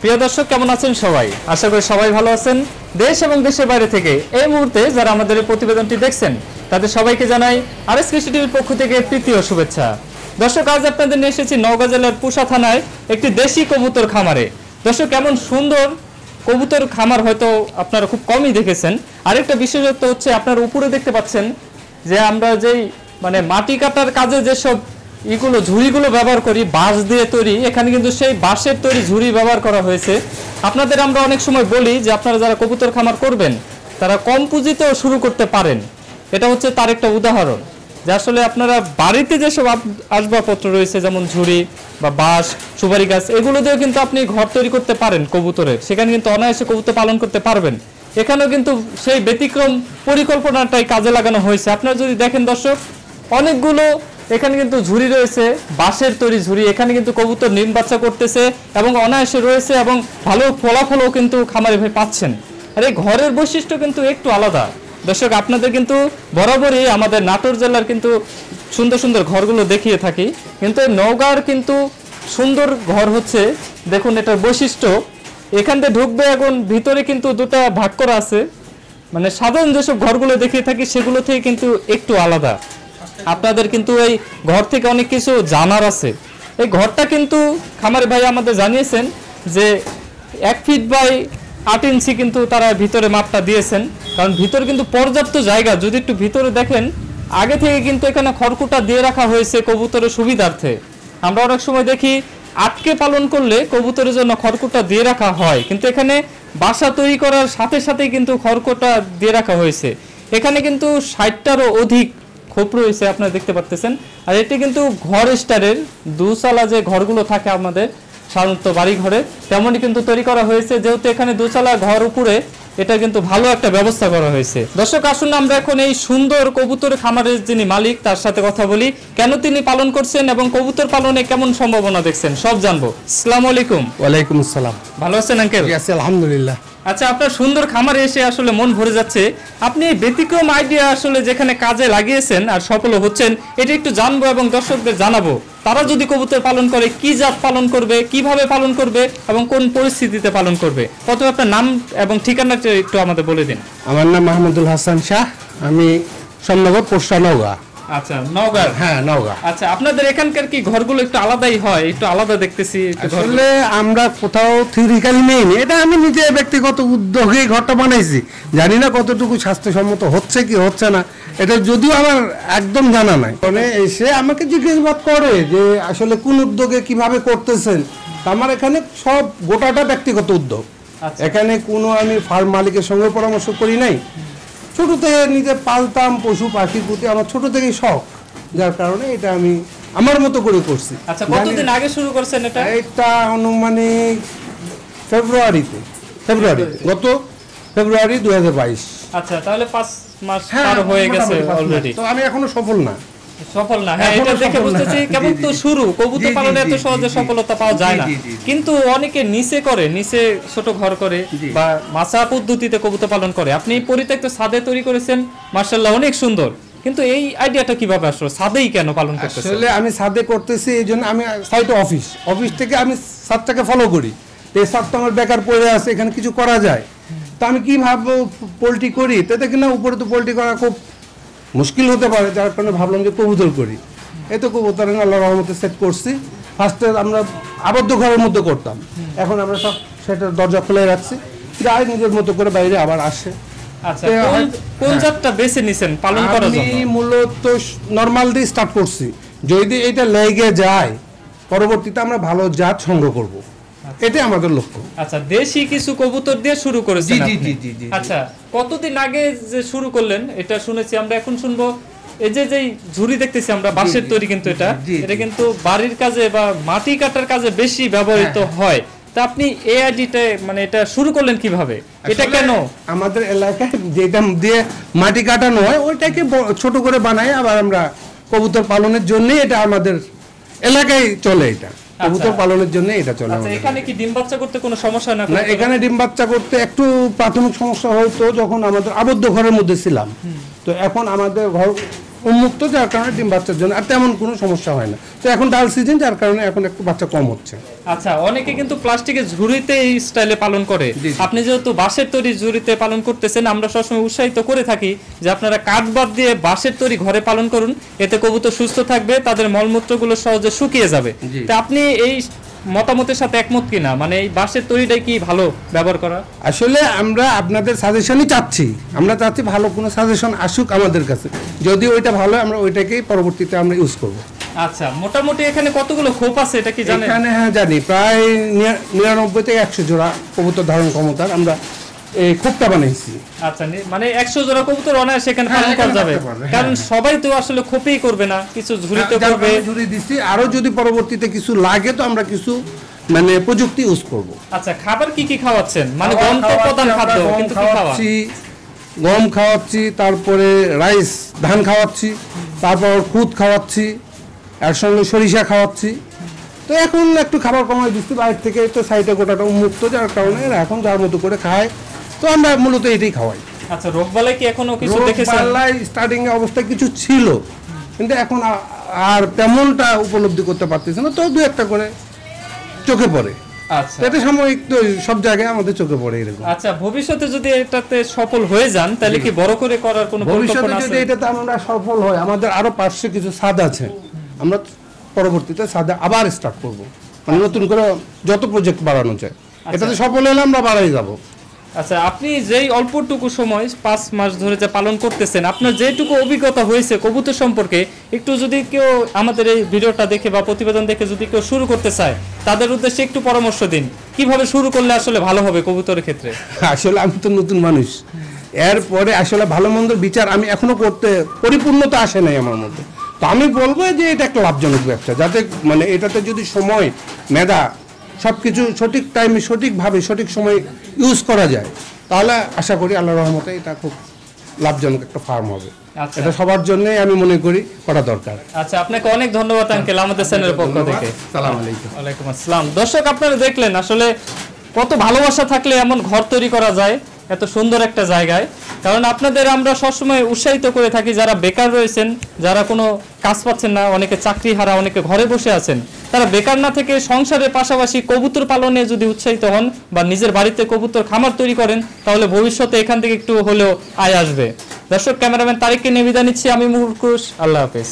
প্রিয় দর্শক কেমন আছেন সবাই? আশা করি সবাই ভালো আছেন। দেশ এবং দেশের বাইরে থেকে এই মুহূর্তে যারা আমাদের এই প্রতিবেদনটি দেখছেন তাদের সবাইকে জানাই আরএস কৃষি টিভির পক্ষ থেকে প্রীতি ও শুভেচ্ছা। দর্শক আজ আপনাদের নিয়ে এসেছি নওগাঁ জেলার পুষা থানায় একটি দেশি কবুতর খামারে। দর্শক কেমন সুন্দর কবুতর খামার হয়তো আপনারা খুব কমই দেখেছেন। আরেকটা বিশেষত্ব হচ্ছে আপনারা উপরে দেখতে পাচ্ছেন যে আমরা যেই মাটি কাটার কাজে যেসব এগুলো ঝুড়িগুলো ব্যবহার করি বাঁশ দিয়ে তৈরি, এখানে কিন্তু সেই বাঁশের তৈরি ঝুড়ি ব্যবহার করা হয়েছে। আপনাদের আমরা অনেক সময় বলি যে আপনারা যারা কবুতর খামার করবেন তারা কম পুঁজিতেও শুরু করতে পারেন। এটা হচ্ছে তার একটা উদাহরণ যে আসলে আপনারা বাড়িতে যেসব আসবাবপত্র রয়েছে যেমন ঝুড়ি বা বাঁশ, সুপারি গাছ, এগুলো দিয়েও কিন্তু আপনি ঘর তৈরি করতে পারেন কবুতরের, সেখানে কিন্তু অনায়াসে কবুতর পালন করতে পারবেন। এখানেও কিন্তু সেই ব্যতিক্রম পরিকল্পনাটাই কাজে লাগানো হয়েছে। আপনারা যদি দেখেন দর্শক, অনেকগুলো এখানে কিন্তু ঝুড়ি রয়েছে, বাঁশের তৈরি ঝুড়ি। এখানে কিন্তু কবুতর ডিম বাচ্চা করতেছে এবং অনায়াসে রয়েছে এবং ভালো ফলাফলও কিন্তু খামারে ভাই পাচ্ছেন। আর এই ঘরের বৈশিষ্ট্য কিন্তু একটু আলাদা। দর্শক আপনাদের কিন্তু বরাবরই আমাদের নাটোর জেলার কিন্তু সুন্দর সুন্দর ঘরগুলো দেখিয়ে থাকি, কিন্তু নওগাঁর কিন্তু সুন্দর ঘর হচ্ছে দেখুন এটার বৈশিষ্ট্য। এখান থেকে ঢুকবে এখন ভিতরে কিন্তু দুটা ভাগ করা আছে, সাধারণ যেসব ঘরগুলো দেখিয়ে থাকি সেগুলো থেকে কিন্তু একটু আলাদা। আপনাদের কিন্তু এই ঘর থেকে অনেক কিছু জানার আছে। এই ঘরটা কিন্তু খামারে ভাই আমাদের জানিয়েছেন যে 1 ফিট বাই 8 ইঞ্চি কিন্তু তারা ভিতরে মাপটা দিয়েছেন, কারণ ভিতরে কিন্তু পর্যাপ্ত জায়গা। যদি একটু ভিতরে দেখেন আগে থেকে কিন্তু এখানে খড়কুটা দিয়ে রাখা হয়েছে কবুতরের সুবিধার্থে। আমরা অনেক সময় দেখি আটকে পালন করলে কবুতরের জন্য খড়কুটা দিয়ে রাখা হয়, কিন্তু এখানে বাসা তৈরি করার সাথে সাথেই কিন্তু খড়কুটা দিয়ে রাখা হয়েছে। এখানে কিন্তু 60টারও অধিক খোপ রয়েছে আপনারা দেখতে পাচ্ছেন। আর এটি কিন্তু ঘর স্টারের দুচালা যে ঘরগুলো থাকে আমাদের সাধারণত বাড়ি ঘরে, তেমনই কিন্তু তৈরি করা হয়েছে। যেহেতু এখানে দুচালা ঘর উপরে, এটা কিন্তু ভালো একটা ব্যবস্থা করা হয়েছে। দর্শক আসুন আমরা এখন এই সুন্দর কবুতর খামারের যিনি মালিক তার সাথে কথা বলি, কেন তিনি পালন করছেন এবং কবুতর পালনে কেমন সম্ভাবনা দেখছেন সব জানবো। আসসালামু আলাইকুম। ওয়ালাইকুম আসসালাম। ভালো আছেন আঙ্কেল? আছি আলহামদুলিল্লাহ। আচ্ছা, আপনার সুন্দর খামারে এসে আসলে মন ভরে যাচ্ছে। আপনি ব্যতিক্রম আইডিয়া আসলে যেখানে কাজে লাগিয়েছেন আর সফল হচ্ছেন, এটা একটু জানবো এবং দর্শকদের জানাবো। তারা যদি কবুতর পালন করে কি জাত পালন করবে, কিভাবে পালন করবে এবং কোন পরিস্থিতিতে পালন করবে। প্রথমে আপনার নাম এবং ঠিকানাটা একটু আমাদের বলে দিন। আমার নাম মাহমুদুল হাসান শাহ, আমি শ্যামনগর পোস্টা নওগাঁ। আচ্ছা, নওগাঁ। হ্যাঁ, নওগাঁ। আচ্ছা, আপনাদের এখানকার কি ঘরগুলো একটু আলাদাই হয়? একটু আলাদা দেখতেছি। আসলে আমরা কোথাও থিওরিক্যালি নেইনি, এটা আমি নিজে ব্যক্তিগত উদ্যোগে ঘরটা বানাইছি। জানি না কতটুকু স্বাস্থ্যসম্মত হচ্ছে কি হচ্ছে না, এটা যদিও আমার একদম জানা নাই। মানে এসে আমাকে জিজ্ঞাসাবাদ করে যে আসলে কোন উদ্যোগে কিভাবে করতেছেন। আমার এখানে সব গোটাটা ব্যক্তিগত উদ্যোগ। এখানে কোনো আমি ফার্ম মালিকের সঙ্গে পরামর্শ করি নাই। ছোট থেকে নিজে পালতাম পশু পাখির প্রতি আমার ছোট থেকেই শখ, যার কারণে এটা আমি আমার মতো করে করছি। আচ্ছা, কতদিন আগে শুরু করছেন এটা? এটা অনুমানিক ফেব্রুয়ারি, গত ফেব্রুয়ারি 2022। আচ্ছা, তাহলে 5 মাস পার হয়ে গেছে অলরেডি। তো আমি এখনো সফল না। হ্যাঁ, এটা দেখে বুঝতেছি কেবল তো শুরু। কবুতর পালনে এত সহজে সফলতা পাওয়া যায় না, কিন্তু অনেকে নিচে ছোট ঘর করে বা মাছা পদ্ধতিতে কবুতর পালন করে। আপনি পরিত্যক্ত ছাদে তৈরি করেছেন, মাশাআল্লাহ অনেক সুন্দর। কিন্তু এই আইডিয়াটা কিভাবে আসলো? ছাদেই কেন পালন করতেছেন? আসলে আমি ছাদে করতেছি এই জন্য, আমি সাইটে অফিস থেকে আমি ছাদটাকে ফলো করি। এই ছাদটা আমার বেকার পড়ে আছে, এখানে কিছু করা যায়। তা আমি কি ভাববো পোল্ট্রি করি, তাতে কিনা উপরে তো পোল্ট্রি করা খুব মুশকিল হতে পারে, যার কারণে ভাবলাম যে কবুতর করি। এই তো কবুতর আল্লাহর রহমতে সেট করছি। ফার্স্টে আমরা আবদ্ধ ঘরের মধ্যে করতাম, এখন আমরা সব সেটার দরজা খুলে রাখছি, প্রায় নিজের মতো করে বাইরে আবার আসে। আচ্ছা, কোন জাতটা বেছে নিছেন পালন করার জন্য? আমি মূলত নরমাল দিয়ে স্টার্ট করছি, যদি এটা লেগে যায় পরবর্তীতে আমরা ভালো জাত সংগ্রহ করব, এটাই আমাদের লক্ষ্য। আচ্ছা, দেশি কিছু কবুতর দিয়ে শুরু করেছেন আপনি? আচ্ছা, কতদিন আগে যে শুরু করলেন এটা শুনেছি আমরা, এখন শুনবো। এই যে ঝুড়ি দেখতেছি আমরা বাঁশের তৈরি, কিন্তু এটা কিন্তু বাড়ির কাজে বা মাটি কাটার কাজে বেশি ব্যবহৃত হয়। তা আপনি এই আইডিটা এটা শুরু করলেন কিভাবে? এটা কেন? আমাদের এলাকায় যেটা দিয়ে মাটি কাটানো হয় ওইটাকে ছোট করে বানাই, আবার আমরা কবুতর পালনের জন্য এটা আমাদের এলাকায় চলে। এটা কবুতর পালনের জন্য এটা চলে। আচ্ছা, এখানে কি ডিম বাচ্চা করতে কোনো সমস্যা না? না, এখানে ডিম বাচ্চা করতে একটু প্রাথমিক সমস্যা হতো যখন আমাদের আবদ্ধ ঘরের মধ্যে ছিলাম। তো এখন আমাদের ঘর উন্মুক্ত, যার কারণে ডিম বাচ্চার জন্য আর তেমন কোনো সমস্যা হয় না। তো এখন ডাল সিজন, যার কারণে এখন একটু বাচ্চা কম হচ্ছে। আচ্ছা, অনেকে কিন্তু প্লাস্টিকের ঝুড়িতে এই স্টাইলে পালন করে। আপনি যেহেতু বাঁশের তৈরি ঝুড়িতে পালন করতেছেন, আমরা সবসময় উৎসাহিত করে থাকি যে আপনারা কাঠ বাদ দিয়ে বাঁশের তৈরি ঘরে পালন করুন, এতে কবুতর সুস্থ থাকবে, তাদের মলমূত্রগুলো সহজে শুকিয়ে যাবে। তা আপনি এই মতামতের সাথে একমত কিনা, মানে এই বাঁশের তৈরিটাই কি ভালো ব্যবহার করা? আসলে আমরা আপনাদের সাজেশনই চাচ্ছি, আমরা চাচ্ছি ভালো কোনো সাজেশন আসুক আমাদের কাছে, যদি ওইটা ভালো আমরা ওইটাকেই পরবর্তীতে আমরা ইউজ করব। আচ্ছা, মোটামুটি এখানে কতগুলো খোপ আছে এটা কি জানেন? এখানে হ্যাঁ জানি, প্রায় 99 থেকে 100 জোড়া কবুতর ধারণ ক্ষমতার আমরা এই খোপটা বানাইছি। আচ্ছা, মানে 100 জোড়া কবুতর অনায়াসে সেখানে পালন করা যাবে, কারণ সবাই তো আসলে খোপেই করবে না, কিছু ঝুড়িতে করবে। ঝুড়ি দিছি, আরো যদি পরবর্তীতে কিছু লাগে তো আমরা কিছু মানে প্রযুক্তি ইউজ করব। আচ্ছা, খাবার কি কি খাওয়াচ্ছেন? মানে গম তো প্রধান খাদ্য, কিন্তু কি খাওয়াচ্ছি? গম খাওয়াচ্ছি, তারপরে রাইস ধান খাওয়াচ্ছি, তারপর খুদ খাওয়াচ্ছি, এর সঙ্গে সরিষা খাওয়াচ্ছি। তো এখন একটু খাবার কমাই দিচ্ছি বাইরে থেকে, তো সাইডে গোটাটা উন্মুক্ত, যার কারণে এরা এখন যার মতো করে খায়, তো আমরা মূলত এটাই খাওয়াই। আচ্ছা, রোগবালাই কি এখনো কিছু দেখেছেন? রোগবালাই স্টার্টিং এ অবস্থা কিছু ছিল, কিন্তু এখন আর তেমনটা উপলব্ধি করতে পারতেছি না, তো দু একটা করে চোখে পড়ে। আচ্ছা, এটা সাময়িক, তো সব জায়গায় আমাদের চোখে পড়ে এরকম। আচ্ছা, ভবিষ্যতে যদি এটাতে সফল হয়ে যান তাহলে কি বড় করে করার কোনো ভবিষ্যতে পরিকল্পনা যদি আছে? এটাতে আমরা সফল হয়, আমাদের আরো পার্শ্বে কিছু ছাদ আছে, আমরা পরবর্তীতে ছাদে আবার স্টার্ট করব, মানে নতুন করে যত প্রজেক্ট বাড়ানো যায়। এটাতে সফল হলে আমরা বাড়াই যাব। আচ্ছা, আপনি যেই অল্পটুকু সময় 5 মাস ধরে যে পালন করতেছেন, আপনার যেটুকু অভিজ্ঞতা হয়েছে কবুতর সম্পর্কে, একটু যদি কেউ আমাদের এই ভিডিওটা দেখে বা প্রতিবেদন দেখে যদি কেউ শুরু করতে চায়, তাদের উদ্দেশ্যে একটু পরামর্শ দিন, কিভাবে শুরু করলে আসলে ভালো হবে কবুতরের ক্ষেত্রে? আসলে আমি তো নতুন মানুষ, এরপরে আসলে ভালো মন্দের বিচার আমি এখনো করতে পরিপূর্ণতা আসে নাই আমার মধ্যে। তো আমি বলবো যে এটা একটা লাভজনক ব্যবসা, যাতে মানে এটাতে যদি সময়, মেধা, সব কিছু সঠিক টাইমে সঠিকভাবে সঠিক সময় ইউজ করা যায়, তাহলে আশা করি আল্লাহর রহমতে এটা খুব লাভজনক একটা ফার্ম হবে। আচ্ছা, এটা সবার জন্যই আমি মনে করি করা দরকার। আচ্ছা, আপনাকে অনেক ধন্যবাদ আঙ্কেল আমাদের চ্যানেলের পক্ষ থেকে। আসসালামু আলাইকুম। ওয়ালাইকুম আসসালাম। দর্শক, আপনারা দেখলেন আসলে কত ভালোবাসা থাকলে এমন ঘর তৈরি করা যায় এত সুন্দর একটা জায়গায়। কারণ আপনাদের আমরা সবসময় উৎসাহিত করে থাকি, যারা বেকার রয়েছেন, যারা কোনো কাজ পাচ্ছেন না, অনেকে চাকরি হারা, অনেকে ঘরে বসে আছেন, তারা বেকার না থেকে সংসারের পাশাপাশি কবুতর পালনে যদি উৎসাহিত হন বা নিজের বাড়িতে কবুতর খামার তৈরি করেন, তাহলে ভবিষ্যতে এখান থেকে একটু হলেও আয় আসবে। দর্শক, ক্যামেরাম্যান তারিককে নিয়ে বিদায় নিচ্ছি, আমি মুকুশ। আল্লাহ হাফেজ।